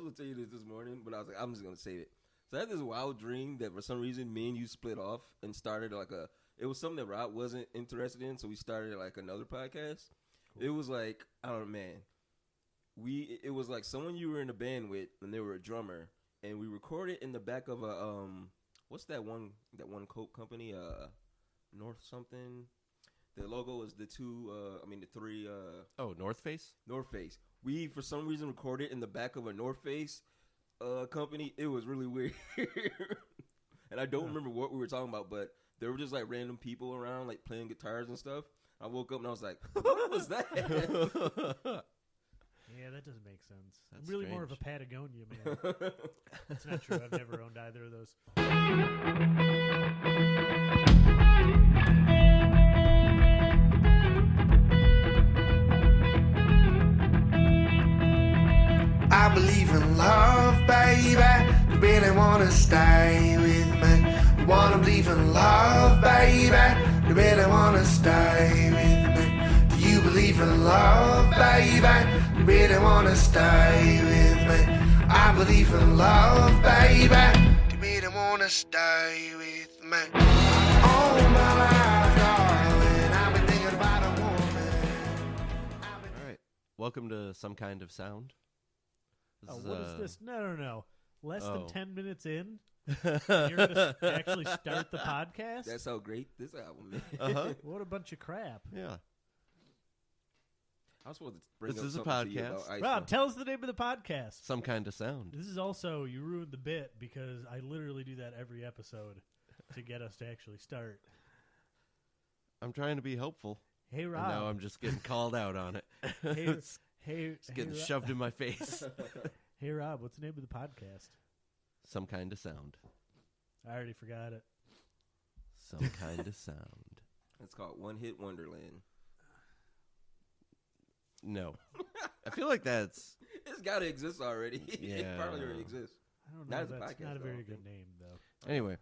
was going to tell you this morning, but I was like, I'm just going to save it. So I had this wild dream that for some reason me and you split off and started it was something that Rob wasn't interested in, so we started like another podcast. Cool. It was like, I don't know, man. It was like someone you were in a band with, and they were a drummer, and we recorded in the back of a what's that one coat company? North something. The logo was the three. North Face. North Face. We for some reason recorded in the back of a North Face company. It was really weird, and I don't remember what we were talking about, but there were just like random people around, like playing guitars and stuff. I woke up and I was like, "What was that?" Yeah, that doesn't make sense. That's I'm really strange. more of a Patagonia man. That's not true. I've never owned either of those. I believe in love, baby. You really wanna stay with me. You wanna believe in love, baby. You really wanna stay with me. Do you believe in love, baby? You really wanna stay with me. I believe in love, baby. You really wanna stay with me. All my life, darling, I've been thinking about a woman. All right. Welcome to Some Kind of Sound. What is this? No. Less than 10 minutes in, you're going to actually start the podcast? That's how great this album is. Uh-huh. What a bunch of crap. Yeah. I was supposed to bring This up is a something to you podcast. about Iceland. Rob, tell us the name of the podcast. Some Kind of Sound. This is also, you ruined the bit because I literally do that every episode to get us to actually start. I'm trying to be helpful. Hey, Rob. And now I'm just getting called out on it. It's getting shoved in my face. Hey, Rob, what's the name of the podcast? Some Kind of Sound. I already forgot it. Some Kind of Sound. It's called One Hit Wonderland. No. I feel like it's got to exist already. Yeah. It probably already exists. I don't know. Not as a That's podcast, not a though, very I good think. name, though. Anyway,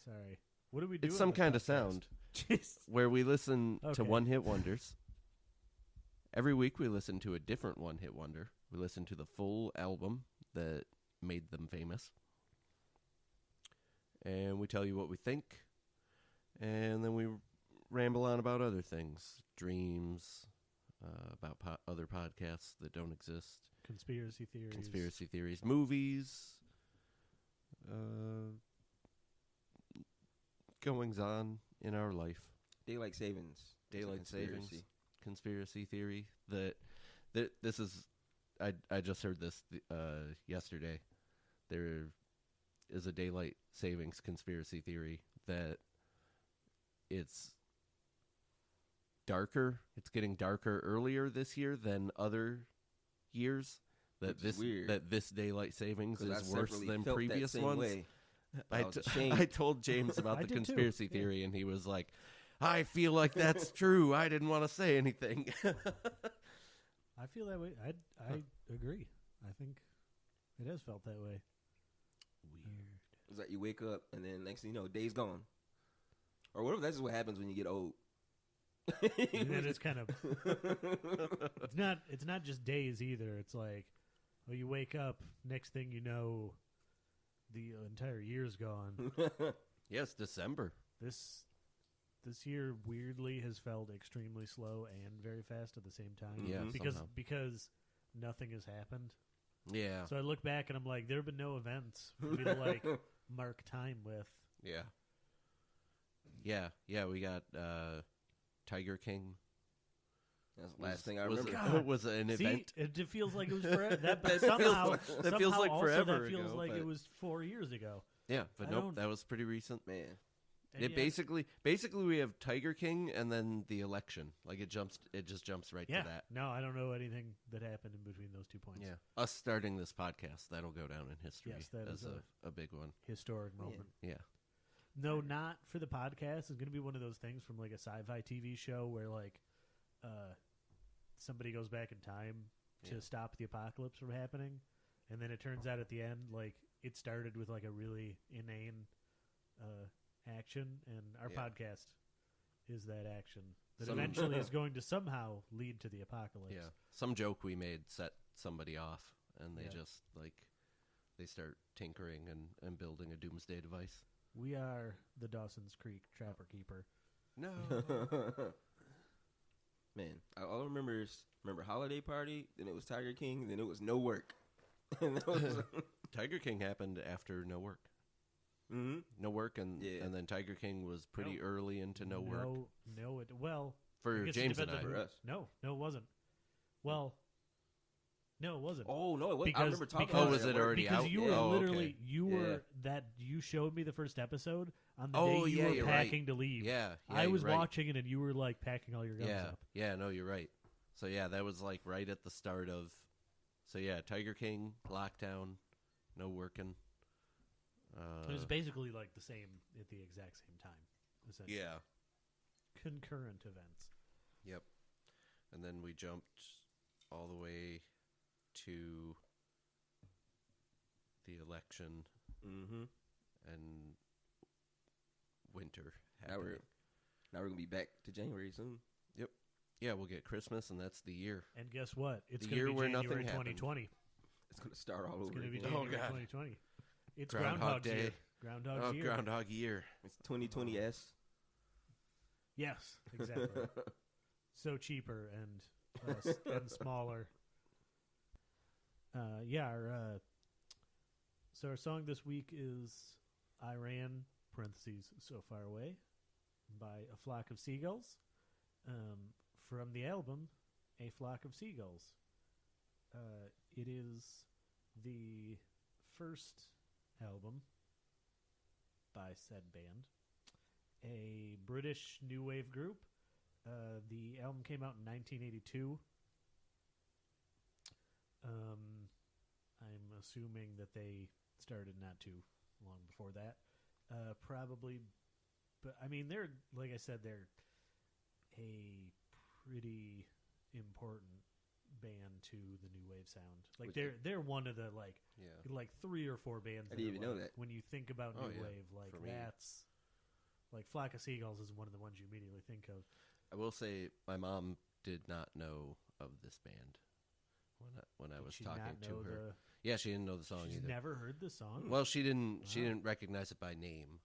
Sorry. What do we do? it's Some Kind of Sound, Jeez. where we listen Okay. to one-hit wonders. Every week we listen to a different one-hit wonder. We listen to the full album that made them famous. And we tell you what we think. And then we ramble on about other things. Dreams, about other podcasts that don't exist. Conspiracy theories. Movies. Goings on in our life. Daylight savings. Daylight savings. Conspiracy theory. That this is... I just heard this yesterday. There is a daylight savings conspiracy theory that it's darker. It's getting darker earlier this year than other years. That this daylight savings is worse than previous ones. Way. I told James about the did conspiracy too. theory, and he was like, "I feel like that's true. I didn't want to say anything." I feel that way. I agree. I think it has felt that way. Weird. It's like you wake up and then next thing you know, day's gone. Or whatever. That's just what happens when you get old. And then it's kind of it's not just days either. It's like, well, you wake up, next thing you know, the entire year's gone. Yes, December. This year weirdly has felt extremely slow and very fast at the same time. Yeah, because nothing has happened. Yeah. So I look back and I'm like, there have been no events for me to like mark time with. Yeah. We got Tiger King. That's the last thing I remember. It was an event. It feels like it was forever. That feels like forever That feels ago, like but- it was 4 years ago. Yeah, but I nope, don't- that was pretty recent. Man. And It yet- basically we have Tiger King and then the election. Like it just jumps right yeah. to that. No, I don't know anything that happened in between those 2 points. Yeah. Us starting this podcast, that'll go down in history Yes, that as is a big one. Historic moment. Yeah. No, not for the podcast. It's going to be one of those things from like a sci-fi TV show where like somebody goes back in time to stop the apocalypse from happening, and then it turns out at the end like it started with like a really inane action, and our podcast is that action that eventually is going to somehow lead to the apocalypse. Yeah. Some joke we made set somebody off, and they just like they start tinkering and building a doomsday device. We are the Dawson's Creek Trapper Keeper. No. Man, all I remember is Holiday Party, then it was Tiger King, then it was No Work. And that was Tiger King happened after No Work. mm-hmm. No Work, and then Tiger King was pretty early into No Work. Well, For James and I. For us. No, it wasn't. Well, no, it wasn't. Oh, no, it wasn't. I remember talking because, about was it already because out? you were Yeah. literally, okay. you showed me the first episode on the Oh, day you yeah, were you're packing right. to leave. Yeah, I was you're right. watching it and you were like packing all your guns up. Yeah, no, you're right. So yeah, that was like right at the start of. So yeah, Tiger King, lockdown, No Working. It was basically like the same at the exact same time. Essentially. Yeah. Concurrent events. Yep. And then we jumped all the way to the election Mm-hmm. and winter Now happening. we're going to be back to January soon. Yeah, we'll get Christmas, and that's the year. And guess what? It's The going to year be where January nothing happened. 2020. It's going to start all It's over going to be again. January God. 2020. It's Groundhog Groundhog's Day. Year. Groundhog's Year. Groundhog Year. It's 2020S. Yes, exactly. So cheaper and smaller. So our song this week is Iran (parentheses So Far Away) by A Flock of Seagulls, from the album A Flock of Seagulls. It is the first album by said band, a British new wave group. The album came out in 1982. I'm assuming that they started not too long before that. Probably, but I mean, they're, like I said, they're a pretty important band to the new wave sound. Like they're one of the like 3 or 4 bands. I didn't even know that. When you think about new wave, like For me. that's like Flock of Seagulls is one of the ones you immediately think of. I will say my mom did not know of this band when I was Did she talking not to know her. Yeah, she didn't know the song She's either. never heard the song. Well, she didn't recognize it by name.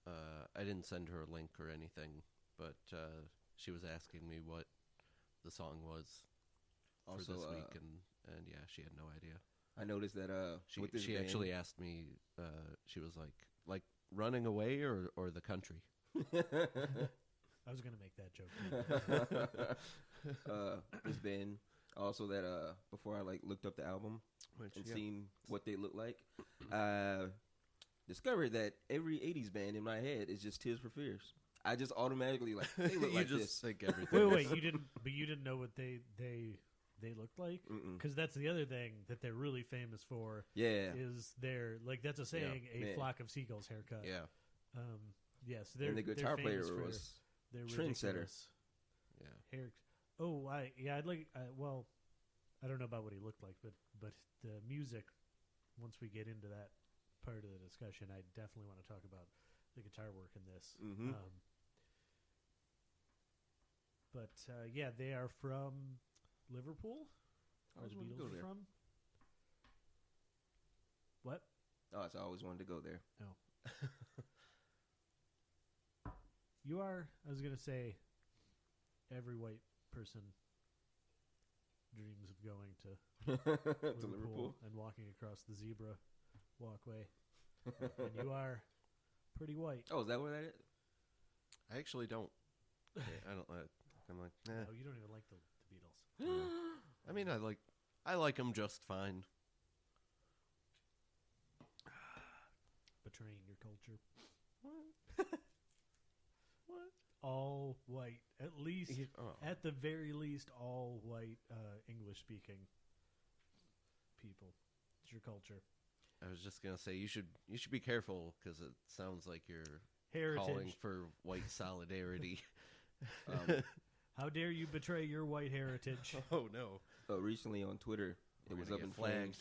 I didn't send her a link or anything, but she was asking me what the song was for this week, and yeah, she had no idea. I noticed that with this she band, actually asked me. She was like Running Away or The Country. I was going to make that joke. this band also that before I like looked up the album and seen what they look like, discovered that every 80s band in my head is just Tears for Fears. I just automatically like they look you like just this. think everything. Wait, you didn't know what they looked like? Because that's the other thing that they're really famous for. Yeah, is their like that's a saying, a flock of seagulls haircut. Yeah. Yes, and the guitar player was their trendsetter. Yeah. Hair. Well, I don't know about what he looked like, but the music. Once we get into that part of the discussion, I definitely want to talk about the guitar work in this. Mm-hmm. Yeah, they are from Liverpool. I Where always the wanted to Beatles go are there. from. What? Oh, I always wanted to go there. You are, I was going to say, every white person dreams of going to To Liverpool. and walking across the zebra walkway. And you are pretty white. Oh, is that what that is? I actually don't. I don't. I'm like, No, eh. you don't even like the Beatles. I mean, I like them just fine. Betraying your culture. What? All white. At least, at the very least, all white English-speaking people. It's your culture. I was just gonna say you should be careful because it sounds like you're Heritage. calling for white solidarity. How dare you betray your white heritage? Oh no! Recently on Twitter, We're it was gonna up get in flames.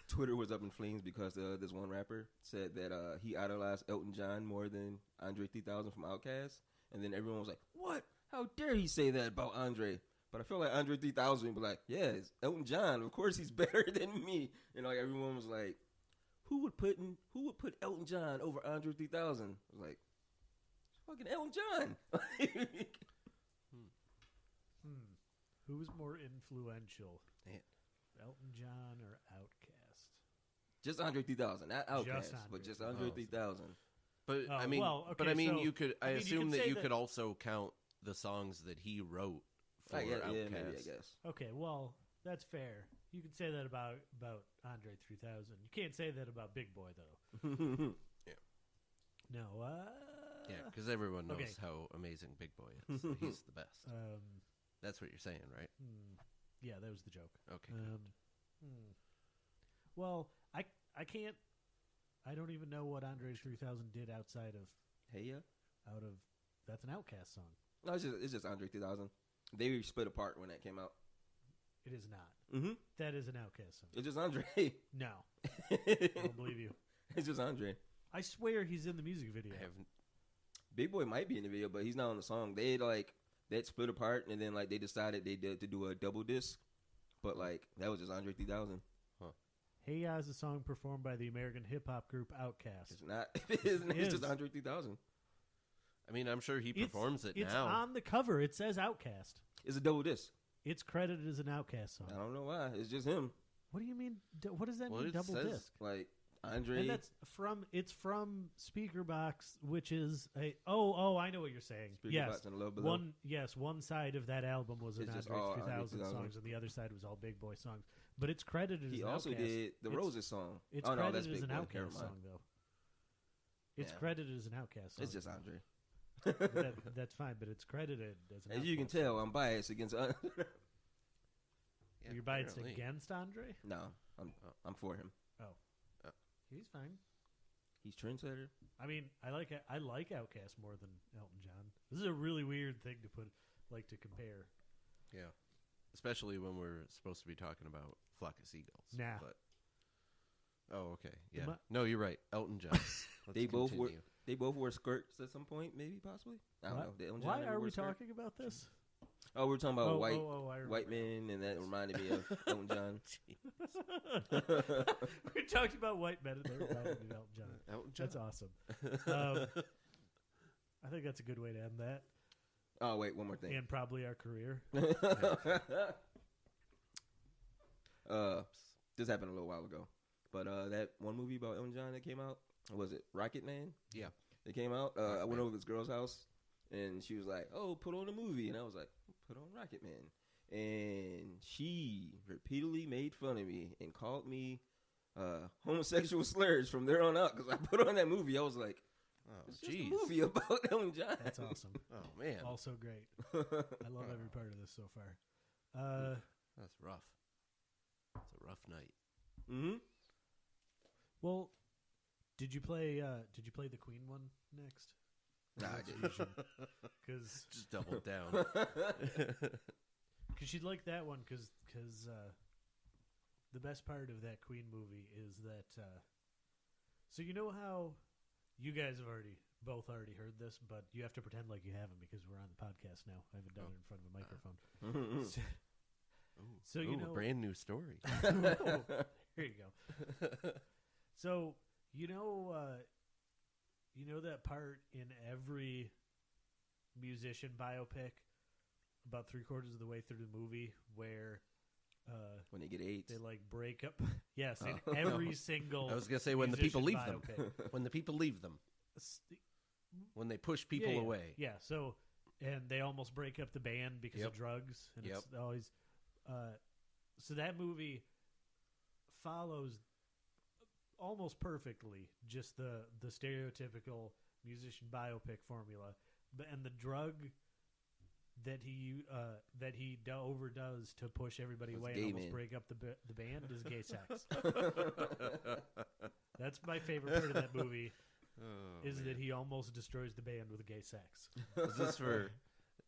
Twitter was up in flames because this one rapper said that he idolized Elton John more than Andre 3000 from Outkast, and then everyone was like, "What? How dare he say that about Andre?" But I feel like Andre 3000 would be like, "Yeah, it's Elton John. Of course he's better than me." And like everyone was like, who would put Elton John over Andre 3000? I was like, fucking Elton John. Who's more influential? Man. Elton John or Outkast? Just Andre 3000, not Outkast, Andre. but just Andre 3000. But Oh, I mean, well, okay, but I mean, so- you could. I I mean, you assume could that say you that- could also count the songs that he wrote for Yeah, Outkast. maybe, I guess. Okay, well, that's fair. You can say that about Andre 3000. You can't say that about Big Boy, though. Yeah. No, Yeah, because everyone knows Okay. how amazing Big Boy is. He's the best. That's what you're saying, right? Yeah, that was the joke. Okay. Good. Well, I can't. I don't even know what Andre 3000 did outside of Hey, yeah. That's an Outkast song. No, it's just Andre 3000. They split apart when that came out. It is not. Mm-hmm. That is an Outkast song. It's just Andre. No, I don't believe you. It's just Andre. I swear he's in the music video. I haven't. Big Boy might be in the video, but he's not on the song. They that split apart, and then they decided they did to do a double disc, but that was just Andre 3000. Hey Ya is a song performed by the American hip hop group Outkast. It's not. It's just Andre 3000. I mean, I'm sure he performs it It's now. on the cover. It says Outkast. It's a double disc. It's credited as an Outkast song. I don't know why. It's just him. What do you mean? What does that Well, mean? it Double says- disc. Andre. And it's from Speakerbox, which is I know what you're saying. Speakerbox Yes, and Love Below. one side of that album was an It's just Andre all 3000 Andre songs, and the other side was all Big Boy songs. But it's credited He as an also Outkast. did the It's- Roses song. It's oh no, credited that's as Big an Boy. Never Outkast mind. song, though. It's Yeah. credited as an Outkast song. It's just Andre. That's fine, but it's credited as an As you can Outkast tell, song. I'm biased against. Yeah, You're biased apparently. against Andre? No, I'm for him. He's fine. He's trendsetter. I mean, I like Outkast more than Elton John. This is a really weird thing to to compare. Yeah. Especially when we're supposed to be talking about Flock of Seagulls. Nah. But, oh, okay. Yeah. Am I- No, you're right. Elton John. Let's They both wore continue. they both wore skirts at some point, maybe possibly. I don't What? know. Did Elton John Why ever are wear we a skirt? talking about this? Oh, we're talking about I remember. white men, and that reminded me of Elton John. We talked about white men and they reminded me of Elton John. Elton John. That's awesome. I think that's a good way to end that, Oh wait, one more thing. and probably our career. This happened a little while ago, but that one movie about Elton John that came out, was it Rocket Man? Yeah. It came out. I went over to this girl's house, and she was like, "Oh, put on a movie," and I was like, "Put on Rocket Man," and she repeatedly made fun of me and called me homosexual slurs from there on out because I put on that movie. I was like, Oh, "It's just a jeez. movie about Elton John." That's awesome. Oh, man. Also great. I love every part of this so far. That's rough. It's a rough night. Mm-hmm. Well, did you play the Queen one next? Nah, I didn't. Because Just double down. she'd like that one because the best part of that Queen movie is that so you know how you guys have both already heard this, but you have to pretend like you haven't because we're on the podcast now. I haven't done it in front of a microphone. So you Ooh, know, a brand new story. here you go. So you know that part in every musician biopic, about 3/4 of the way through the movie, where When they get AIDS. they break up. Yes, in every single. I was going to say when the people leave musician them. biopic. When the people leave them. When they push people Yeah. away. Yeah. So, and they almost break up the band because Yep. of drugs, and Yep. it's always. So that movie follows almost perfectly just the stereotypical musician biopic formula, and the drug that he overdoes to push everybody That's away gay and almost man. break up the band is gay sex. That's my favorite part of that movie. Oh, Is man. that he almost destroys the band with gay sex? Is this for?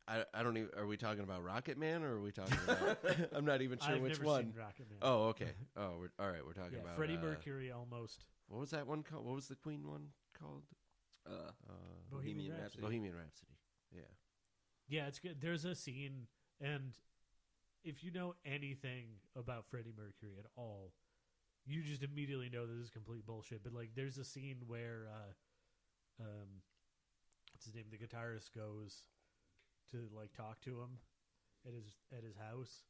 I don't even. Are we talking about Rocket Man or are we talking about? I'm not even sure I've which never one. seen Rocket Man. Oh, okay. Oh, all right. We're talking yeah, about Freddie Mercury almost. What was that one called? What was the Queen one called? Bohemian Rhapsody. Rhapsody. Bohemian Rhapsody. Yeah. Yeah, it's good. There's a scene, and if you know anything about Freddie Mercury at all, you just immediately know this is complete bullshit. But like, there's a scene where, what's his name? The guitarist goes to like talk to him at his house,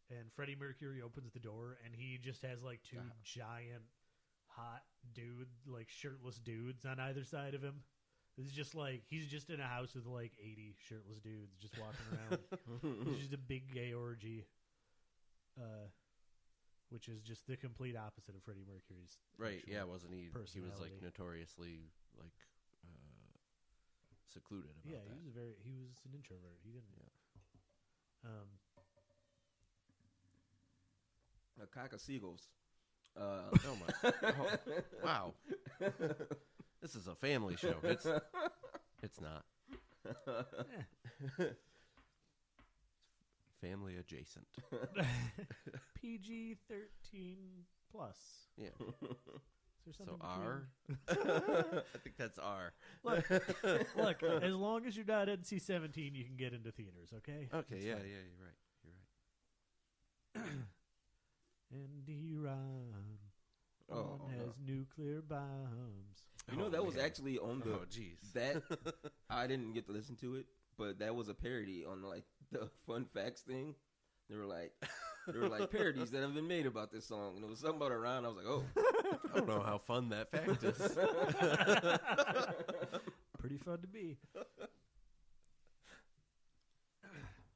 and Freddie Mercury opens the door, and he just has like two giant, hot like shirtless dudes on either side of him. It's just like he's just in a house with like 80 shirtless dudes just walking around. It's just a big gay orgy, which is just the complete opposite of Freddie Mercury's. Right? Yeah, wasn't he? He was like personality. notoriously like secluded about that. He was an introvert. He didn't. A cock of Seagulls. Oh my! Wow! This is a family show. It's not. Family adjacent. PG-13 plus. Yeah. Is there So something R. I think that's R. Look, as long as you're not NC-17, you can get into theaters, okay? Okay. That's Yeah. fine. Yeah. You're right. And Iran has nuclear bombs. You know, that was actually on the... Oh, jeez. That, I didn't get to listen to it, but that was a parody on, like, the Fun Facts thing. They were like parodies that have been made about this song. And it was something about Iran. I was like, oh. I don't know how fun that fact is. Pretty fun to be.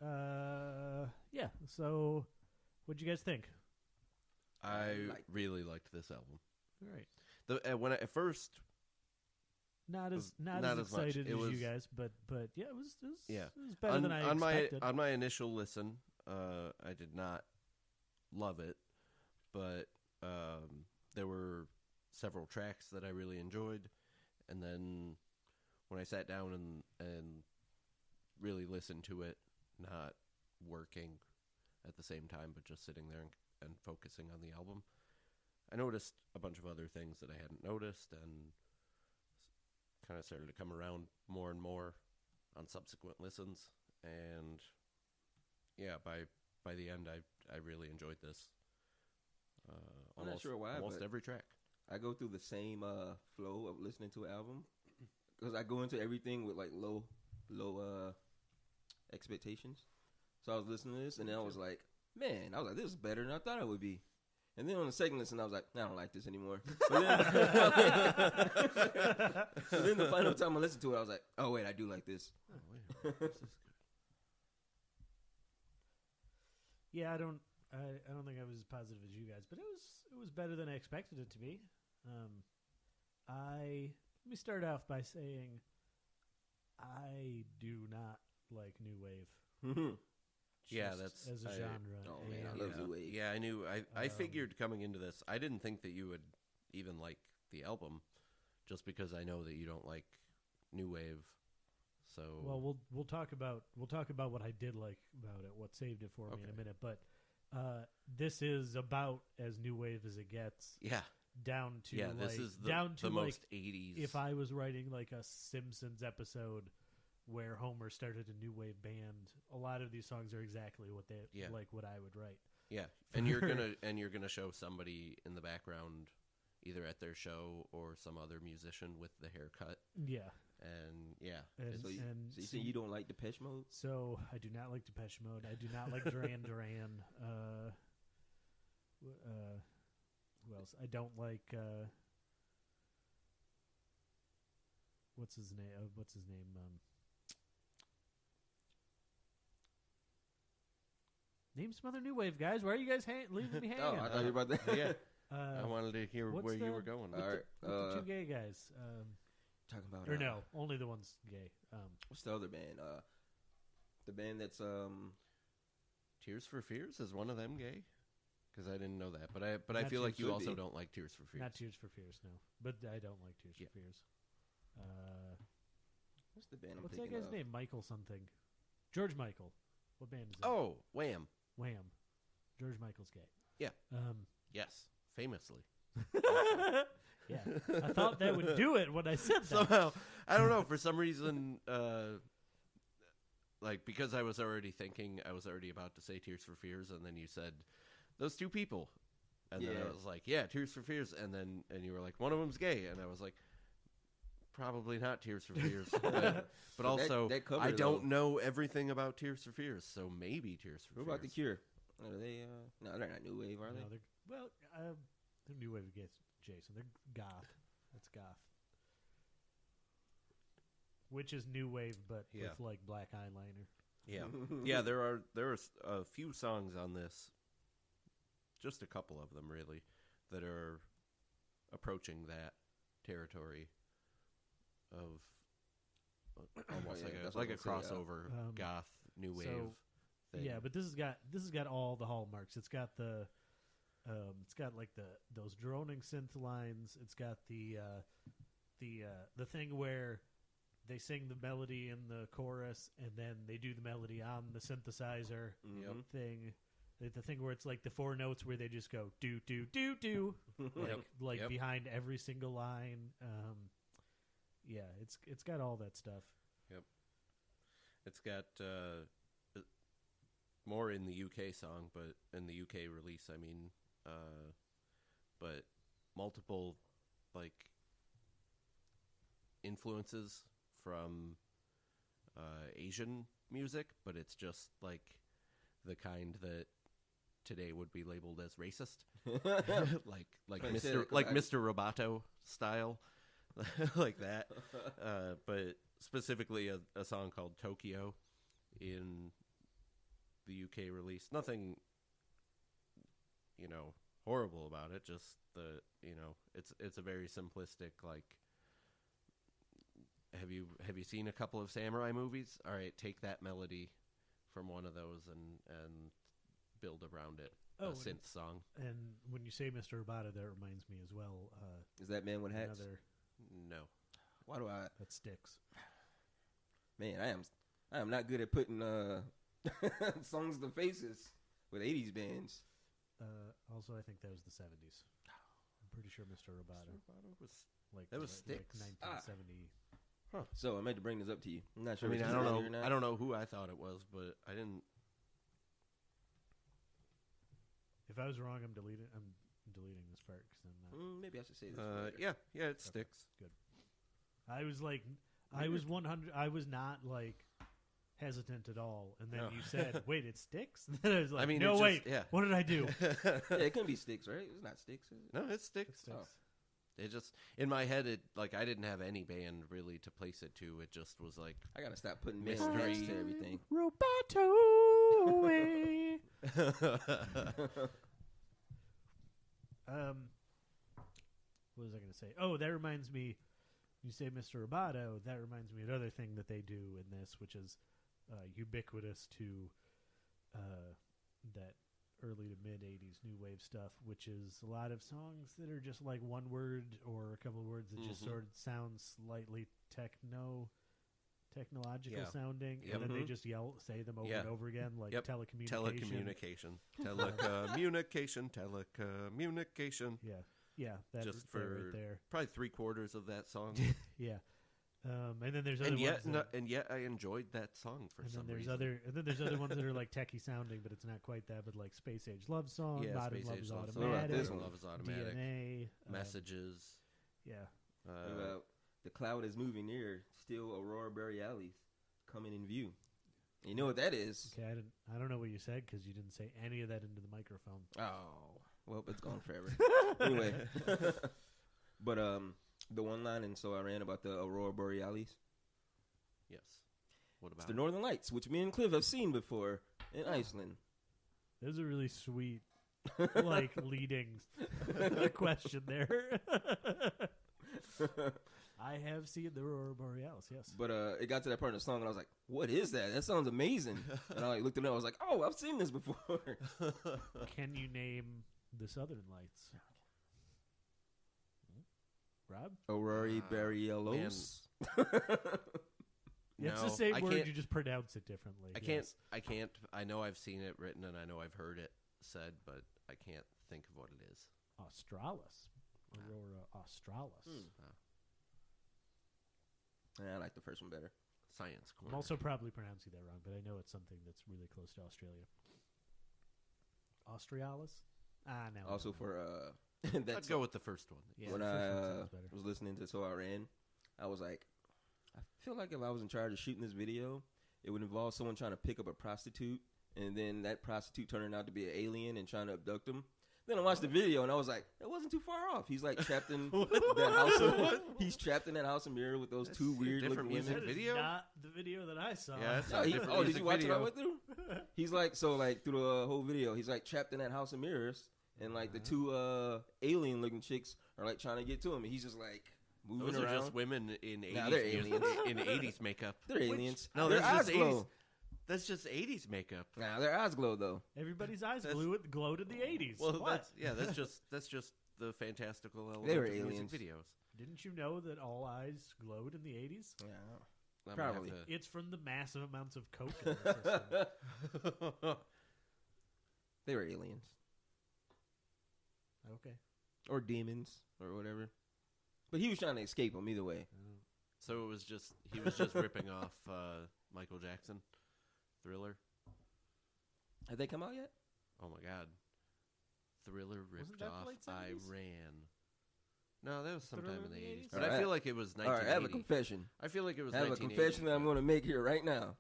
Yeah, so what'd you guys think? I really liked this album. All right. When at first, Not as not as excited much. as It you was- guys, but yeah, it was yeah, it was better than I on expected. my initial listen, I did not love it, but there were several tracks that I really enjoyed, and then when I sat down and really listened to it, not working at the same time, but just sitting there and focusing on the album, I noticed a bunch of other things that I hadn't noticed, and kind of started to come around more and more on subsequent listens. And yeah, by the end, I really enjoyed this. I'm not sure why, almost but every track. I go through the same flow of listening to an album because I go into everything with like low expectations. So I was listening to this, and then I was like, man, this is better than I thought it would be. And then on the second listen, I was like, I don't like this anymore. So then the final time I listened to it, I was like, oh wait, I do like this. Oh, wait, this is good. Yeah, I don't think I was as positive as you guys, but it was better than I expected it to be. Let me start off by saying I do not like new wave. Yeah, Just that's as a genre. Oh man, I And, love new wave. Yeah, I knew. I figured coming into this, I didn't think that you would even like the album, just because I know that you don't like new wave. So well, we'll talk about what I did like about it, what saved it for me in a minute. But this is about as new wave as it gets. yeah, Down to this is the most 80s. If I was writing like a Simpsons episode where Homer started a new wave band, a lot of these songs are exactly what they like what I would write. Yeah, and you're gonna show somebody in the background, either at their show or some other musician with the haircut. Yeah, And yeah, and, So you and say you don't like Depeche Mode? so I do not like Depeche Mode. I do not like Duran Duran. Who else? I don't like. What's his name? Name some other new wave guys. Why are you guys leaving me hanging? Oh, I thought you were about that. yeah. I wanted to hear what's where you the- were going. All right. With the two gay guys. Talking about Or no, only the one's gay. what's the other band? The band that's Tears for Fears, is one of them gay? Because I didn't know that, but I Not feel like Tears you for also Fears. don't like Tears for Fears. Not Tears for Fears, no. But I don't like Tears for Fears. what's the band I'm What's that thinking guy's of? name? Michael something. George Michael. What band is that? Oh, Wham! Wham. George Michael's gay. Yeah. Yes, famously. Yeah. I thought that would do it when I said that. Somehow, I don't know. For some reason, like because I was already about to say Tears for Fears, and then you said those two people, And then I was like, yeah, Tears for Fears. And you were like, one of them's gay. And I was like, probably not Tears for Fears. But also, that cover, I don't know everything about Tears for Fears, so maybe Tears for Fears. What about The Cure? Are they, no, they're not new wave, are they? They're new wave against Jason. They're goth. That's goth. Which is new wave, but with like black eyeliner. Yeah. Yeah, there are a few songs on this, just a couple of them really, that are approaching that territory of almost like a crossover goth new wave thing. Yeah, but this has got all the hallmarks. It's got like those droning synth lines. It's got the thing where they sing the melody in the chorus and then they do the melody on the synthesizer thing. The thing where it's like the 4 notes where they just go do do do do like behind every single line. Yeah, it's got all that stuff. Yep. It's got more in the UK song, but in the UK release, I mean, but multiple like influences from Asian music, but it's just like the kind that today would be labeled as racist, like Mr. Roboto style. Like that, but specifically a song called Tokyo in the UK release. Nothing, horrible about it. Just it's a very simplistic. Like, have you seen a couple of samurai movies? All right, take that melody from one of those and build around it. A synth song. And when you say Mr. Roboto, that reminds me as well. Is that Man with Hats? No. Why do I? That sticks. Man, I am not good at putting songs to faces with 80s bands. Also, I think that was the 70s. I'm pretty sure Mr. Roboto was like that was Styx. Like 1970. Huh. So I meant to bring this up to you. I'm not sure. I mean, I don't know who I thought it was, but I didn't. If I was wrong, I'm deleting this part because I'm not. Maybe I should say this. Yeah, it sticks. Good. I was like, I was 100. I was not like hesitant at all, and then you said, "Wait, it sticks." And then I was like, "No, wait, what did I do?" Yeah, it couldn't be Styx, right? It's not Styx. Is it? No, it sticks. Oh. It just in my head, it like I didn't have any band really to place it to. It just was like I gotta stop putting mystery to everything. Roboto. What was I going to say? Oh, that reminds me. You say Mr. Roboto. That reminds me of another thing that they do in this, which is ubiquitous to that early to mid 80s new wave stuff, which is a lot of songs that are just like one word or a couple of words that just sort of sound slightly technological sounding, and then they just say them over and over again, like telecommunication. Telecommunication. Yeah, that's just for for right there. Probably 3/4 of that song. Yeah. And then there's other ones and yet I enjoyed that song for some reason. And then there's other ones that are like techie sounding, but it's not quite that. But like Space Age Love Song, Modern Love is Automatic, Love is Automatic, DNA, Messages. Yeah. What about The Cloud is Moving Near, still Aurora Borealis coming in view. You know what that is? Okay, I don't know what you said because you didn't say any of that into the microphone. Oh, well, it's gone forever. Anyway, but the one line in So I Ran about the Aurora Borealis. Yes. What about it's the Northern Lights, which me and Cliff have seen before in Iceland. There's a really sweet, like, leading question there. I have seen the Aurora Borealis, yes. But it got to that part of the song, and I was like, what is that? That sounds amazing. And I looked it up. I was like, oh, I've seen this before. Can you name the Southern Lights? Rob? Aurora Borealis. It's the same word, you just pronounce it differently. I can't. I know I've seen it written, and I know I've heard it said, but I can't think of what it is. Australis. Aurora Australis. Yeah, I like the first one better. Science corner. I'm also probably pronouncing that wrong, but I know it's something that's really close to Australia. Australis? No. Also no. for I'd go with the first one. Yeah, when the I first one sounds better. was listening to So I Ran, I was like, I feel like if I was in charge of shooting this video, it would involve someone trying to pick up a prostitute, and then that prostitute turning out to be an alien and trying to abduct them. Then I watched the video and I was like, that wasn't too far off. He's like trapped in that house. He's trapped in that house of mirror with those two weird different looking music women. That is video? not the video that I saw. Yeah, it's No, a different did music you watch video. what I went through? He's like, so like through the whole video, he's like trapped in that house of mirrors, and like the two alien looking chicks are like trying to get to him, and he's just like moving Those around. are just women in 80s Nah, they're aliens. in 80s makeup. They're aliens. No, their that's eyes just glow. That's just 80s makeup. Nah, their eyes glow though. Everybody's eyes That's- glowed in the 80s. Well, What? that's just the fantastical element They were of music aliens. videos. Didn't you know that all eyes glowed in the 80s? Yeah. I'm gonna Probably. have to- It's from the massive amounts of coke in the system. They were aliens Okay. or demons or whatever. But he was trying to escape them either way. So he was just ripping off Michael Jackson, Thriller. Have they come out yet? Oh my God, Thriller ripped that the off late I 70s? Ran. No, that was sometime Thriller in the in the 80s. 80s? But Alright. I feel like it was All right, I have a 1980. confession. I feel like it was I have a 1980. confession that I'm but- going to make here right now.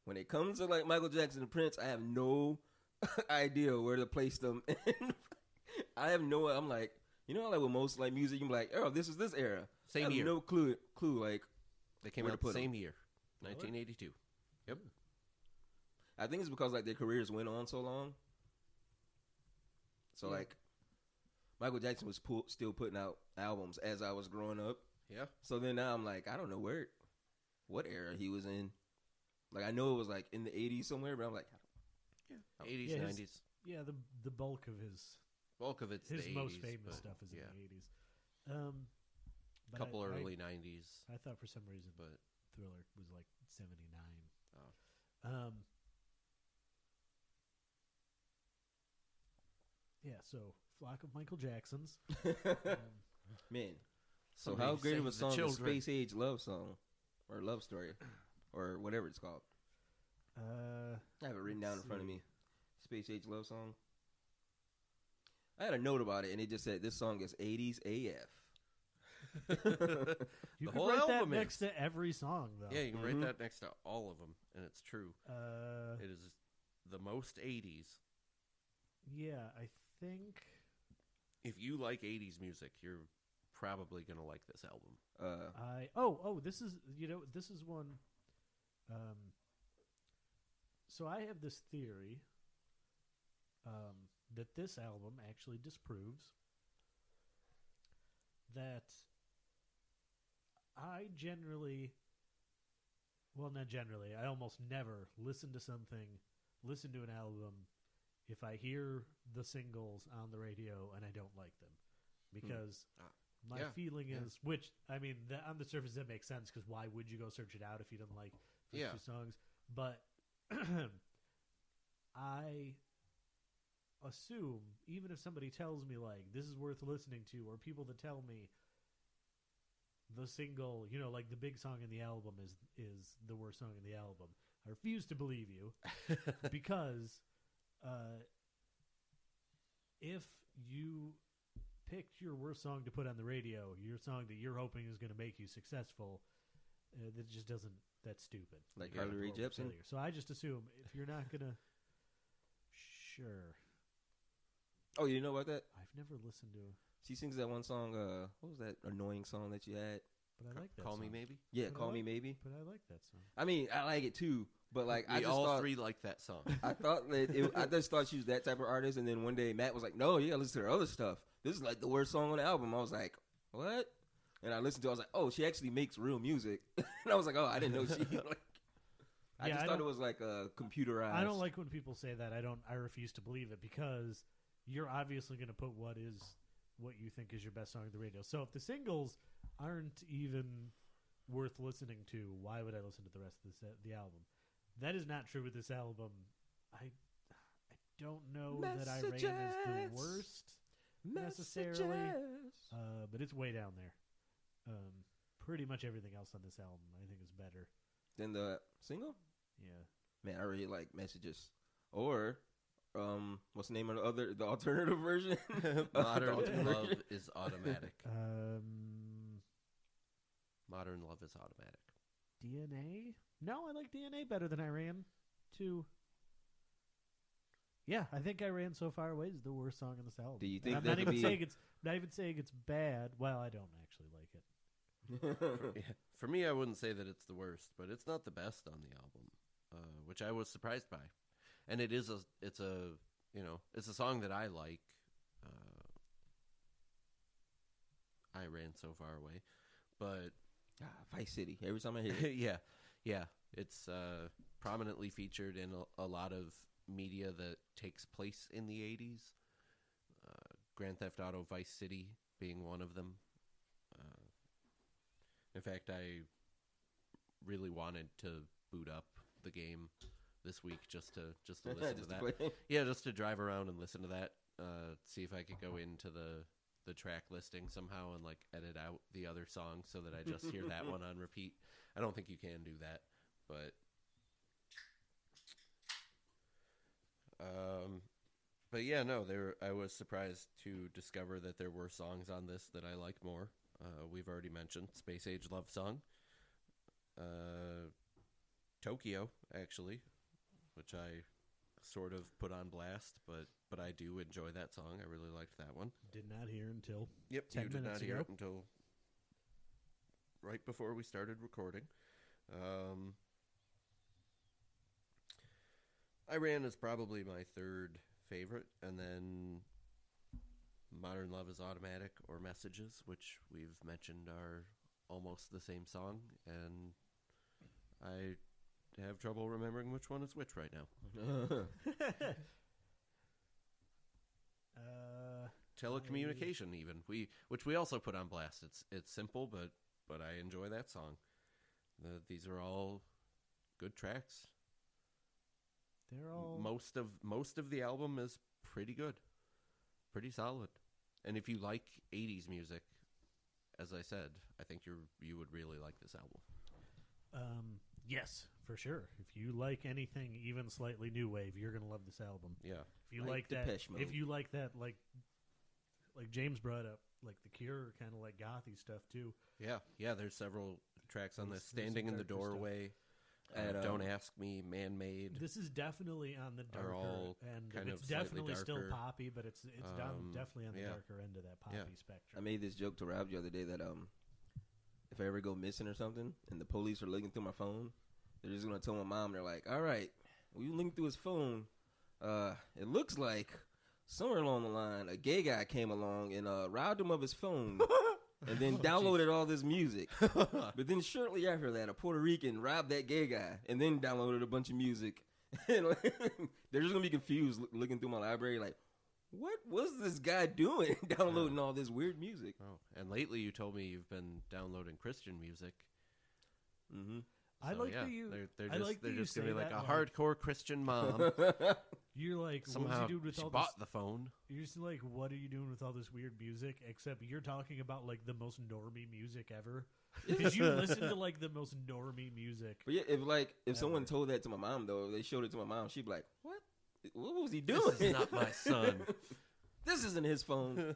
When it comes to like Michael Jackson and Prince, I have no idea where to place them. I have no. I'm like, you know, like with most like music, you're like, oh, this is this era. I Same have year. No clue. Like, They came where to out the put 'em. same year, 1982. Yep. I think it's because like their careers went on so long. So Yeah. like, Michael Jackson was still putting out albums as I was growing up. Yeah. So then now I'm like, I don't know what era he was in. Like I know it was like in the 80s somewhere, but I'm like, 80s, Yeah, 90s. Yeah, the bulk of his Bulk of it's his the 80s. most famous but stuff is yeah. in the 80s. But Couple I, early 90s, I thought for some reason but Thriller was like 79. Oh. Yeah, so flock of Michael Jacksons. man. So Somebody how great of save a the song is children. Space Age Love Song or Love Story or whatever it's called? I have it written down in front of me. Space Age Love Song. I had a note about it, and it just said this song is 80s AF. You The could whole write that album next is. to every song, though. Yeah, you can Mhm. write that next to all of them, and it's true. Uh, It is the most 80s. yeah, I think. If you like 80s music, you're probably going to like this album. This is one. So I have this theory that this album actually disproves that I I almost never listen to an album if I hear the singles on the radio and I don't like them. Because my Yeah. feeling Yeah. is, which, I mean, on the surface that makes sense, because why would you go search it out if you didn't like the Yeah. two songs? But I assume, even if somebody tells me, like, this is worth listening to, or people that tell me the single, like the big song in the album is the worst song in the album, I refuse to believe you, because if you picked your worst song to put on the radio, your song that you're hoping is going to make you successful, that just doesn't, that's stupid. Like You're Carly Rae a Jepsen? failure. So I just assume if you're not going to, sure. Oh, you know about that? I've never listened to, She sings that one song. What was that annoying song that you had? but I like that Call song. Me Maybe? Yeah, But I Call Me like- Maybe. But I like that song. I mean, I like it too, but like I We just all thought, three like that song. I thought that I just thought she was that type of artist, and then one day Matt was like, "No, you gotta listen to her other stuff. This is like the worst song on the album." I was like, "What?" And I listened to it. I was like, "Oh, she actually makes real music." And I was like, "Oh, I didn't know she." Like, I Yeah, just I thought it don't- was like a computerized. I don't like when people say that. I refuse to believe it, because you're obviously going to put what you think is your best song on the radio. So if the singles aren't even worth listening to, why would I listen to the rest of the album? That is not true with this album. I don't know that I rate it as the worst necessarily, but it's way down there. Pretty much everything else on this album I think is better. Then the single, Yeah. man, I really like Messages, or what's the name of the alternative version? Modern Alternate Love version. is Automatic. Modern Love is Automatic. DNA? No, I like DNA better than Iran 2. Yeah, I think Iran So Far Away is the worst song on this album. Do you And think I'm that not could even be... saying it's bad. Well, I don't actually like it. For me, I wouldn't say that it's the worst, but it's not the best on the album, which I was surprised by. And it's a song that I like. I ran so far away, but Vice City. Every time I hear it. yeah, it's prominently featured in a lot of media that takes place in the 80s. Grand Theft Auto Vice City being one of them. In fact, I really wanted to boot up the game this week just to listen to that. Yeah, just to drive around and listen to that. See if I could go into the track listing somehow and like edit out the other songs so that I just hear that one on repeat. I don't think you can do that, but yeah, no. I was surprised to discover that there were songs on this that I like more. We've already mentioned Space Age Love Song, Tokyo, actually, which I sort of put on blast, but I do enjoy that song. I really liked that one. Did not hear until 10 minutes did not hear ago. it until right before we started recording. Iran is probably my third favorite, and then Modern Love is Automatic or Messages, which we've mentioned are almost the same song, and I have trouble remembering which one is which right now. Telecommunication, which we also put on blast. It's simple, but I enjoy that song. These are all good tracks. They're all Most of the album is pretty good, pretty solid. And if you like 80s music, as I said, I think you would really like this album. Yes, for sure. If you like anything even slightly new wave, you're gonna love this album. Yeah. If you Like like that, Depeche Mode. if you like that, like James brought up, like The Cure, kind of like gothy stuff too. Yeah. There's several tracks on this. There's Standing some in the darker Doorway, Don't Ask Me, Man Made. This is definitely on the darker all end. kind It's of slightly definitely still darker. poppy, but it's definitely on the yeah. darker end of that poppy Yeah. I spectrum. made this joke to Rob the other day that if I ever go missing or something and the police are looking through my phone, they're just gonna tell my mom. They're like, "All right, we looking through his phone. It looks like somewhere along the line a gay guy came along and robbed him of his phone." And then downloaded all this music. But then shortly after that, a Puerto Rican robbed that gay guy and then downloaded a bunch of music. And they're just going to be confused looking through my library like, what was this guy doing downloading all this weird music? Oh, and lately you told me you've been downloading Christian music. Mm-hmm. I like that you. They're I just, like that they're you just gonna be say like that, a hardcore Christian mom. You're like, Somehow what was he doing with she all bought this? the phone. You're just like, what are you doing with all this weird music? Except you're talking about like the most normie music ever. Because you listen to like the most normie music. But yeah, if someone told that to my mom though, they showed it to my mom, she'd be like, what? What was he doing? This is not my son. This isn't his phone.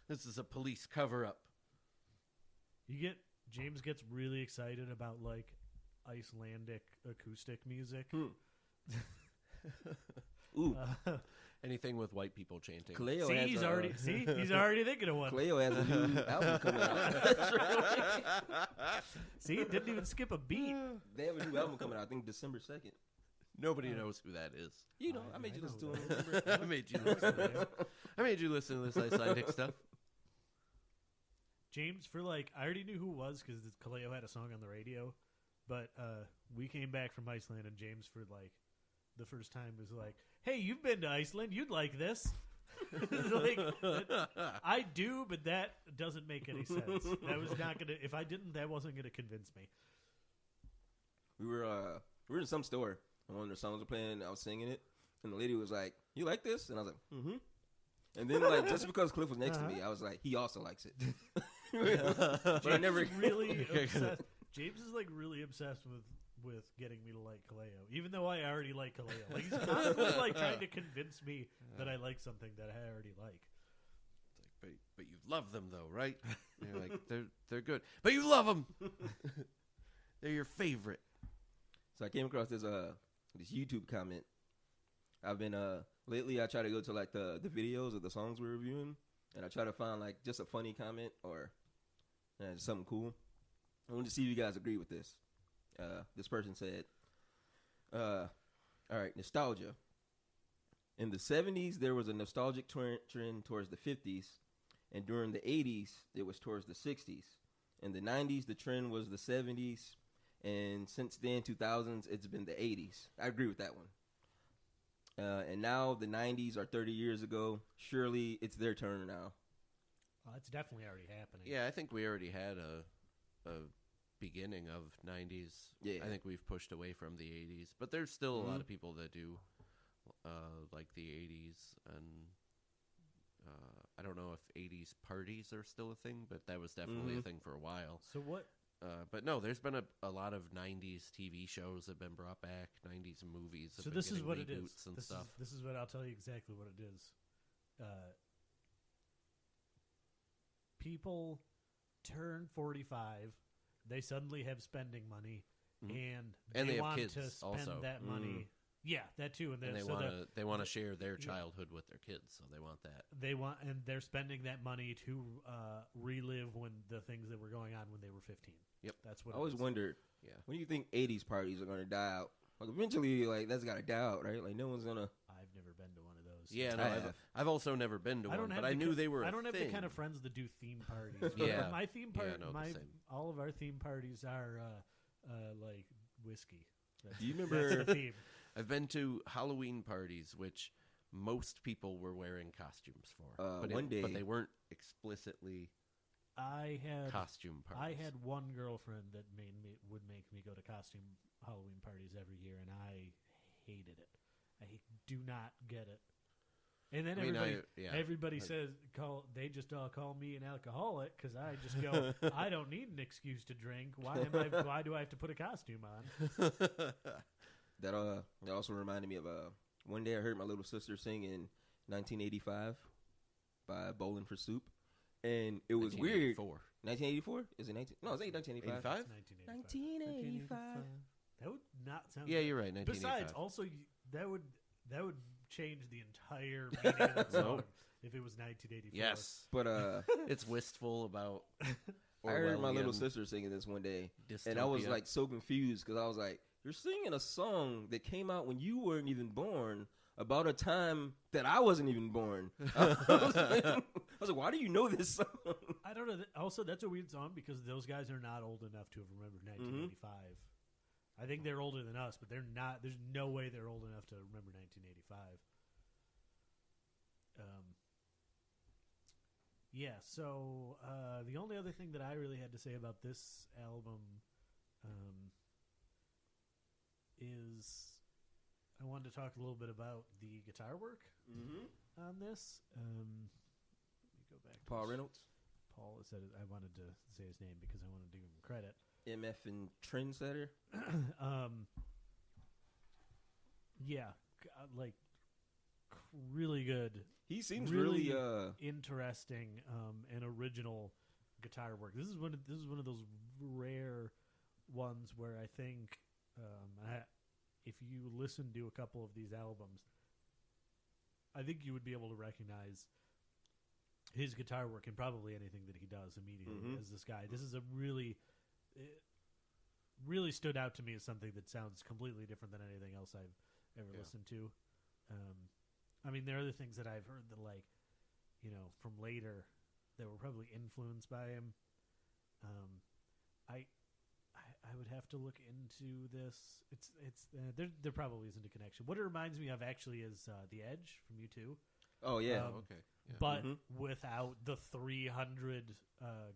This is a police cover-up. James gets really excited about like Icelandic acoustic music. Ooh. Anything with white people chanting. Cleo he's already thinking of one. Cleo has a new album coming out. See, it didn't even skip a beat. They have a new album coming out, I think December 2nd. Nobody knows who that is. You know, I made you listen to him. I made you listen to this. I made you listen to this Icelandic stuff. James, I already knew who it was because Kaleo had a song on the radio, but we came back from Iceland and James, for like the first time, was like, "Hey, you've been to Iceland? You'd like this." I do, but that doesn't make any sense. That was not gonna. If I didn't, that wasn't gonna convince me. We were in some store and one of the songs were playing. I was singing it, and the lady was like, "You like this?" And I was like, "Mm-hmm." And then, just because Cliff was next to me, I was like, "He also likes it." But I never really obsessed. James is really obsessed with with getting me to like Kaleo, even though I already like Kaleo. Like, he's constantly like trying to convince me that I like something that I already like. It's like, but you love them though, right? And you're like, they're good, but you love them. They're your favorite. So I came across this YouTube comment. I've been lately. I try to go to like the videos of the songs we're reviewing, and I try to find like just a funny comment or just something cool. I want to see if you guys agree with this. This person said, all right, nostalgia. In the 70s, there was a nostalgic trend towards the 50s, and during the 80s, it was towards the 60s. In the 90s, the trend was the 70s, and since then, 2000s, it's been the 80s. I agree with that one. And now the 90s are 30 years ago. Surely it's their turn now. It's definitely already happening. Yeah, I think we already had a beginning of 90s. Yeah. I think we've pushed away from the 80s, but there's still a lot of people that do like the 80s, and I don't know if 80s parties are still a thing, but that was definitely a thing for a while. So what? But no, there's been a lot of 90s TV shows that have been brought back, 90s movies. So this is what it is. And stuff. This is what I'll tell you exactly what it is. People turn 45. They suddenly have spending money, and they have want kids to spend also. that money. Yeah, that too. And they want to share their childhood with their kids, so they want that. And they're spending that money to relive when the things that were going on when they were 15. Yep, that's what. I always wondered. Yeah, when do you think 80s parties are going to die out? Like eventually, like that's got to die out, right? Like no one's gonna. I've never been to one of those. Yeah, no, I've also never been to one, but I knew they were. I don't have thing. the kind of friends that do theme parties. Yeah, my theme all of our theme parties are like whiskey. Do you remember? That's the theme. I've been to Halloween parties, which most people were wearing costumes for. But they weren't explicitly. Costume parties. I had one girlfriend that would make me go to costume Halloween parties every year, and I hated it. I do not get it. And then everybody says they just all call me an alcoholic because I just go, I don't need an excuse to drink. Why do I have to put a costume on? That also reminded me of one day I heard my little sister sing in 1985 by Bowling for Soup, and it was weird. 1984? Is it 19? No, it's 1985. 1985. That would not sound. Yeah, you're right. 1985. Besides, also that would change the entire meaning of that song if it was 1984. Yes, but it's wistful about. I heard my little sister singing this one day, and I was like so confused because I was like, "You're singing a song that came out when you weren't even born, about a time that I wasn't even born." I was like, "Why do you know this song?" I don't know. Also, that's a weird song because those guys are not old enough to have remembered 1985. I think they're older than us, but they're not. There's no way they're old enough to remember 1985. Yeah, so the only other thing that I really had to say about this album is I wanted to talk a little bit about the guitar work on this. Let me go back to Paul Reynolds. Paul said I wanted to say his name because I wanted to give him credit. MF and Trendsetter. Yeah, like really good. He seems really interesting and original guitar work. This is one of those rare ones where I think if you listen to a couple of these albums, I think you would be able to recognize his guitar work in probably anything that he does immediately as this guy. This is it really stood out to me as something that sounds completely different than anything else I've ever listened to. I mean, there are other things that I've heard that, like, from later that were probably influenced by him. I would have to look into this. There probably isn't a connection. What it reminds me of actually is The Edge from U2. Oh yeah, okay. Yeah. But without the 300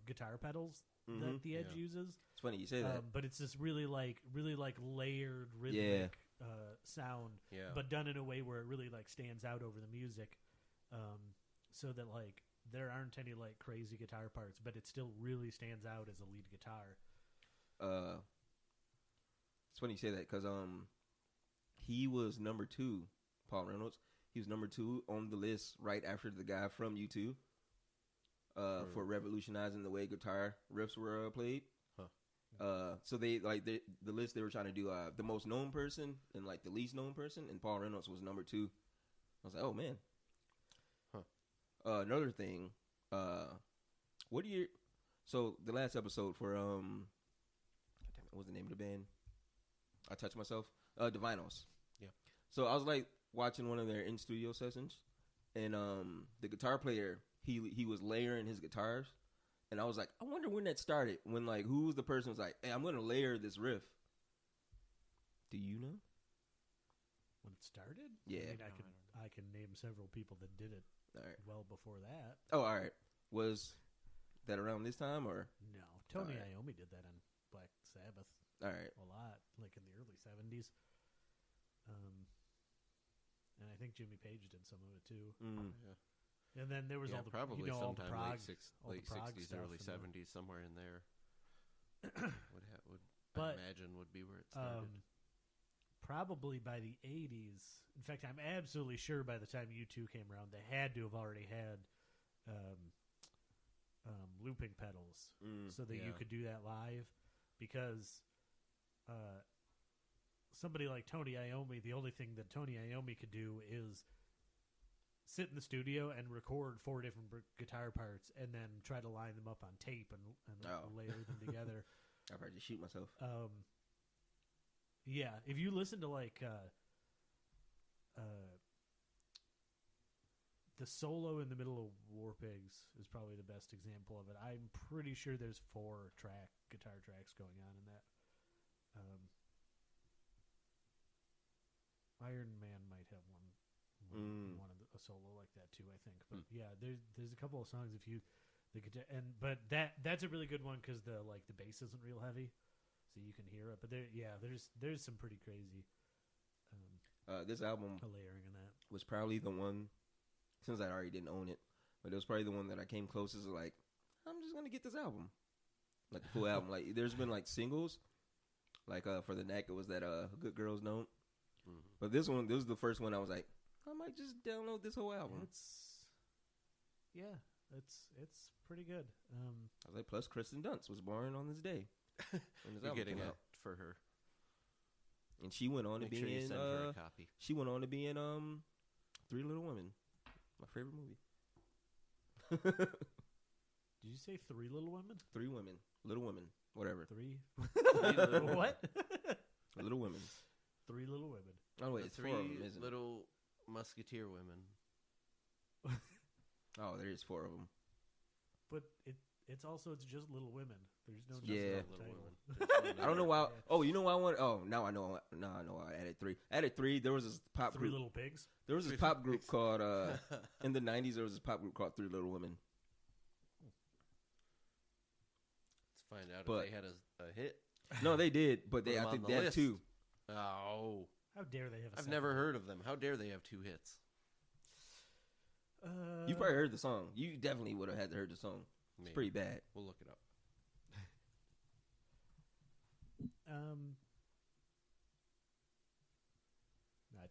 guitar pedals that The Edge uses. It's funny you say that. But it's this really layered rhythmic sound, but done in a way where it really like stands out over the music, so that like there aren't any like crazy guitar parts, but it still really stands out as a lead guitar. It's funny you say that because he was number 2, Paul Reynolds. He was number 2 on the list right after the guy from U2 for revolutionizing the way guitar riffs were played. So they the list they were trying to do the most known person and like the least known person, and Paul Reynolds was number 2. I was like, oh man. Another thing, what do you? So the last episode for God damn it, what was the name of the band? I Touch Myself. The Vinyls. Yeah. So I was like watching one of their in studio sessions, and the guitar player he was layering his guitars. And I was like, I wonder when that started. When, like, who was the person who was like, hey, I'm going to layer this riff? Do you know? When it started? Yeah. I mean, I can name several people that did it well before that. Oh, all right. Was that around this time, or? No. Tony Iommi did that on Black Sabbath. All right. A lot, like in the early 70s. And I think Jimmy Page did some of it, too. Yeah. And then there was all the probably all sometime the prog, late 60s, early 70s, somewhere in there. I imagine would be where it started. Probably by the 80s. In fact, I'm absolutely sure by the time U2 came around, they had to have already had looping pedals so that you could do that live. Because somebody like Tony Iommi, the only thing that Tony Iommi could do is sit in the studio and record 4 different guitar parts and then try to line them up on tape and layer them together. I'll probably just shoot myself. Yeah, if you listen to like the solo in the middle of War Pigs is probably the best example of it. I'm pretty sure there's 4 guitar tracks going on in that. Iron Man might have one of a solo like that too, I think. But yeah, there's a couple of songs but that's a really good one because the bass isn't real heavy, so you can hear it. But there's some pretty crazy. This album layering in that was probably the one, since I already didn't own it, but it was probably the one that I came closest to like, I'm just gonna get this album, like the full album. Like there's been like singles, like for the neck it was that Good Girls Don't, but this was the first one I was like, I might just download this whole album. It's pretty good. I was like, plus Kristen Dunst was born on this day. You're getting it for her, and she went on to be sure in. Send her a copy. She went on to be in Three Little Women, my favorite movie. Did you say 3 Little Women? 3 women, Little Women, whatever. 3. What? Little Women. 3 Little Women. Oh wait, it's 3 4 of them, isn't little musketeer women. Oh, there is 4 of them. But it's just Little Women. There's no Little Women. I don't know why. Oh, you know why I want? Oh, now I know. No, I know. I added 3. I added 3. There was this pop 3 group. Little Pigs. There was this pop group called in the 90s. There was this pop group called 3 Little Women. Let's find out if they had a hit. No, they did, but I think they had 2. Oh, how dare they have? I've never heard of them. How dare they have 2 hits? You probably heard the song. You definitely would have had to heard the song. It's Maybe. pretty bad. We'll look it up. I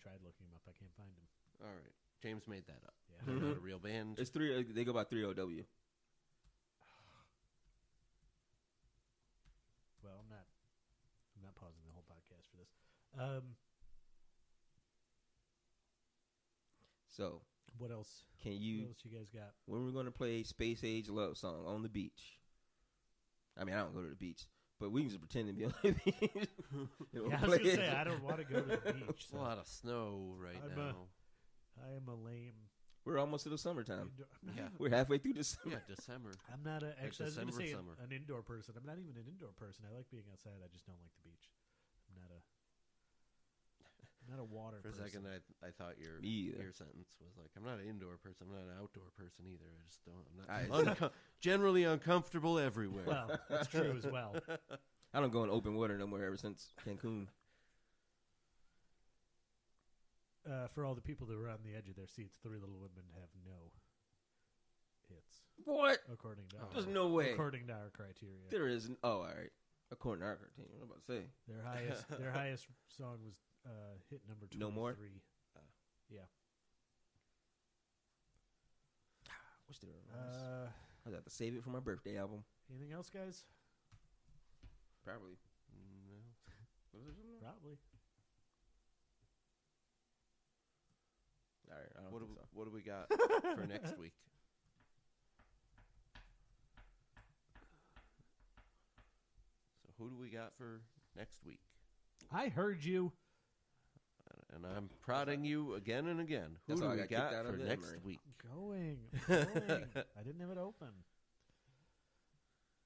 tried looking him up. I can't find him. All right, James made that up. Yeah. They're not a real band. It's 3. They go by 3OW. Well, I'm not pausing the whole podcast for this. So what else? What else you guys got? When we're gonna play Space Age Love Song on the beach? I mean, I don't go to the beach, but we can just pretend to be on the beach. I was gonna say I don't want to go to the beach. So. A lot of snow now. I am a lame. We're almost to the summertime. Yeah, we're halfway through December. Yeah, December. I'm not actually. I was going to say summer. an indoor person. I'm not even an indoor person. I like being outside. I just don't like the beach. I'm not a water For person. a second, I thought your sentence was like, I'm not an indoor person. I'm not an outdoor person either. I just don't. I'm not generally uncomfortable everywhere. Well, that's true as well. I don't go in open water no more ever since Cancun. For all the people that were on the edge of their seats, 3 Little Women have no hits. What? According to There's no way. According to our criteria. There is. Oh, all right. According to our cartoon, what am I about to say? Their highest song was hit number 23. No More? Yeah. Wish there was. I got to save it for my birthday album. Anything else, guys? Probably. No. Was there something else? Probably. All right. I don't think so. What do we got for next week? So who do we got for next week? I heard you. And I'm prodding you again and again. Who That's do how I we got kicked got out of for the next memory. week? I'm going. I didn't have it open.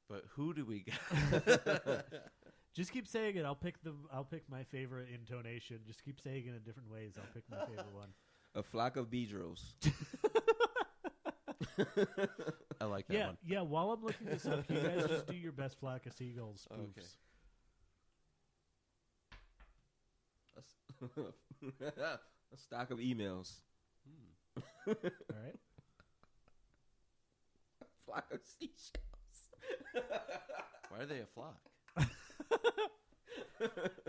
But who do we got? Just keep saying it. I'll pick my favorite intonation. Just keep saying it in different ways. I'll pick my favorite one. A flock of beedrills. I like that one. Yeah. While I'm looking this up, you guys just do your best flock of seagulls spoofs. Okay. A stock of emails. All right. Flock of seashells. Why are they a flock?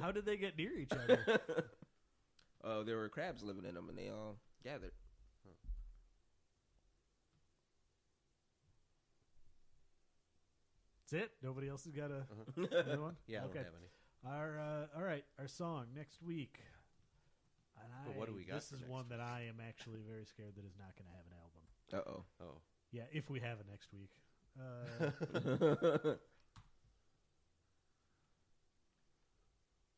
How did they get near each other? Oh, there were crabs living in them, and they all gathered. That's it? Nobody else has got another one? Yeah, Okay. I don't have any. All right. Our song next week. And But what do we got This for is next one that I am actually very scared that is not going to have an album. Uh-oh. Oh. Yeah, if we have it next week.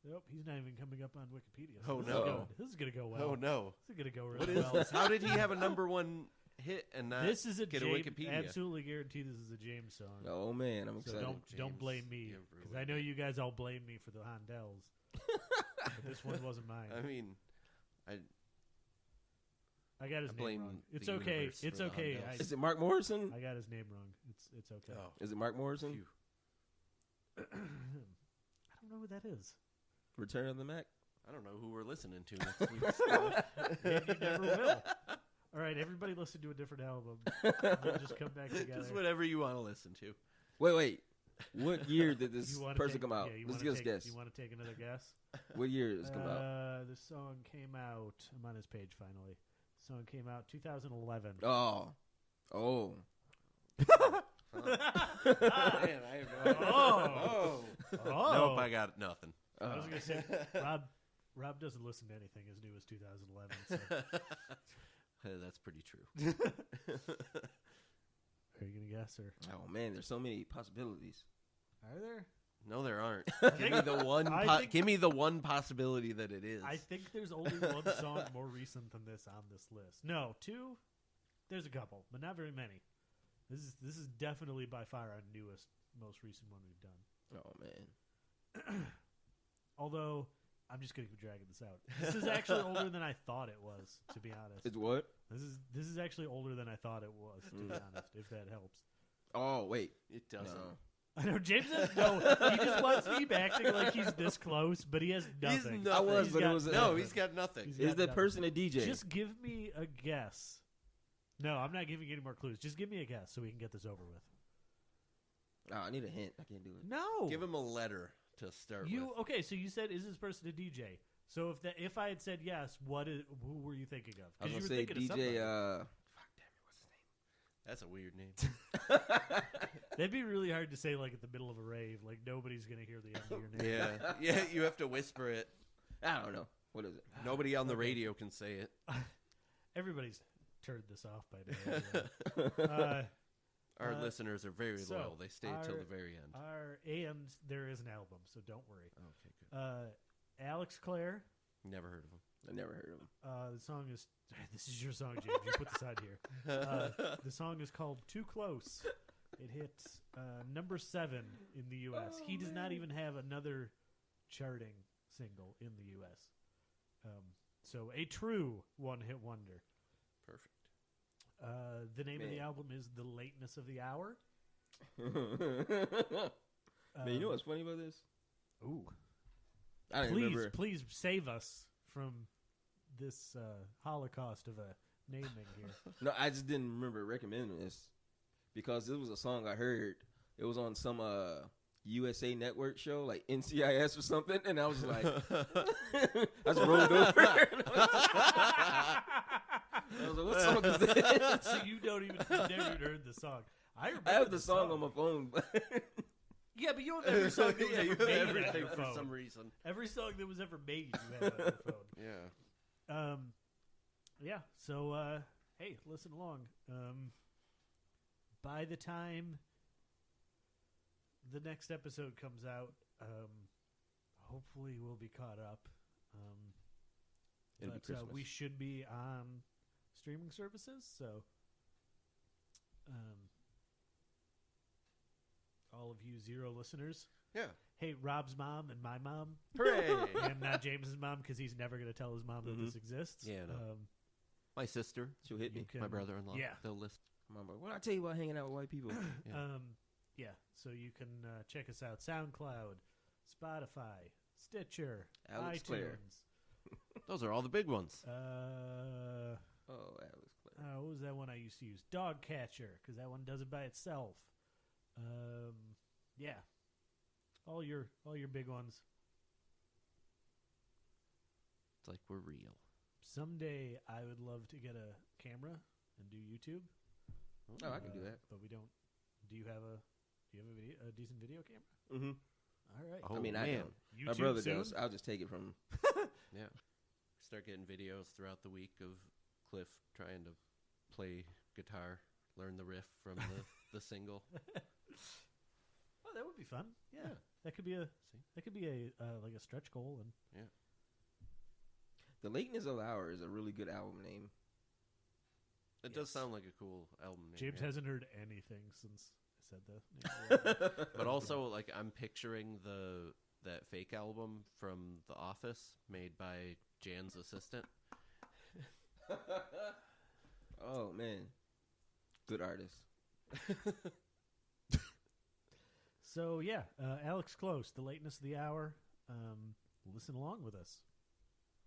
Nope, he's not even coming up on Wikipedia. Oh, this no. Is good. This is going to go well. Oh, no. This is going to go What really is well. this? How did he have a number one hit and not This is a get a James, Wikipedia? absolutely guarantee this is a James song. Oh, man, I'm So excited. don't James, blame me, you've because ruined I know it. you guys all blame me for the Hondells. But this one wasn't mine. I mean, I got his I name blame wrong. It's the okay. universe It's for the okay. Hondells. Is it Mark Morrison? I got his name wrong. It's okay. oh, Is it Mark Morrison? phew. I don't know who that is. Return of the Mac? I don't know who we're listening to next week. And you never will. All right, everybody listen to a different album. We'll just come back together. Just whatever you want to listen to. Wait. What year did this You wanna person take- come out? yeah, you Let's wanna just guess. You want to take another guess? What year did this come out? This song came out. I'm on his page finally. The song came out 2011. Oh. Man, I have no idea. Oh. Nope, I got nothing. I was gonna say Rob doesn't listen to anything as new as 2011. So. That's pretty true. Are you gonna guess or Oh, man, there's so many possibilities. are there? No, there aren't. think- Give me the one. I think- give me the one possibility that it is. I think there's only one song more recent than this on this list. No, two. There's a couple, but not very many. This is definitely by far our newest, most recent one we've done. Oh, man. Although I'm just gonna keep dragging this out. This is actually older than I thought it was. To be honest, It's what? this is actually older than I thought it was. To be honest, if that helps. Oh, wait. it doesn't. No. I know James says no. He just wants me acting like he's this close, but he has nothing. nothing. I was, He's but got it was No, nothing. he's got nothing. He's Is got the nothing. person a DJ? Just give me a guess. No, I'm not giving you any more clues. Just give me a guess so we can get this over with. Oh, I need a hint. I can't do it. No. Give him a letter to start with. Okay? So you said, is this person a DJ? So if I had said yes, who were you thinking of? I was you going were to say thinking of DJ, somebody. fuck, damn it, what's his name? That's a weird name. That'd be really hard to say like at the middle of a rave. Like nobody's gonna hear the end of your name. Yeah, you have to whisper it. I don't know. What is it? Nobody on the radio can say it. Everybody's turned this off by now. Our listeners are very so loyal. They stay till the very end. And there is an album, so don't worry. Okay, good. Alex Clare. Never heard of him. I never heard of him. The song is. This is your song, James. You put this on here. The song is called "Too Close." It hit number 7 in the U.S. He does not even have another charting single in the U.S. So a true one-hit wonder. Perfect. The name of the Man. album is "The Lateness of the Hour." Man, you know what's funny about this? Ooh. I don't remember. Please save us from this holocaust of a naming here. No, I just didn't remember recommending this because this was a song I heard. It was on some USA Network show, like NCIS or something, and I was like, I just rolled over. I was like, what song is that? So you never even heard the song. I have the song on my phone. Yeah, but you don't have every song that was ever made everything on your for phone. some reason. Every song that was ever made, you had on your phone. Yeah. Yeah. So, hey, listen along. By the time the next episode comes out, hopefully we'll be caught up. It'll be Christmas. We should be on streaming services, so all of you Zero listeners. Yeah. Hey, Rob's mom and my mom. Hooray! And not James's mom, because he's never going to tell his mom that this exists. Yeah, no. My sister. She'll hit me. My brother-in-law. Yeah. They'll list. Mom, what I tell you about hanging out with white people? Yeah. So you can check us out: SoundCloud, Spotify, Stitcher, Alex iTunes. Clare. Those are all the big ones. Alex Clare. What was that one I used to use? Dogcatcher, because that one does it by itself. Yeah. All your big ones. It's like we're real. Someday I would love to get a camera and do YouTube. Oh, I can do that. But we don't. Do you have a decent video camera? Mm-hmm. All right. Oh, I mean, I man. don't. YouTube My brother soon? does. I'll just take it from him. Yeah. Start getting videos throughout the week of Cliff trying to play guitar, learn the riff from the single. Oh, that would be fun. Yeah. Yeah. That could be a like a stretch goal. And Yeah. The Lateness of the Hour is a really good album name. It does sound like a cool album name. James yeah. hasn't heard anything since I said that. But also, like, I'm picturing that fake album from The Office made by Jan's assistant. Oh, man. Good artist. So, yeah, Alex Close, The Lateness of the Hour. Listen along with us.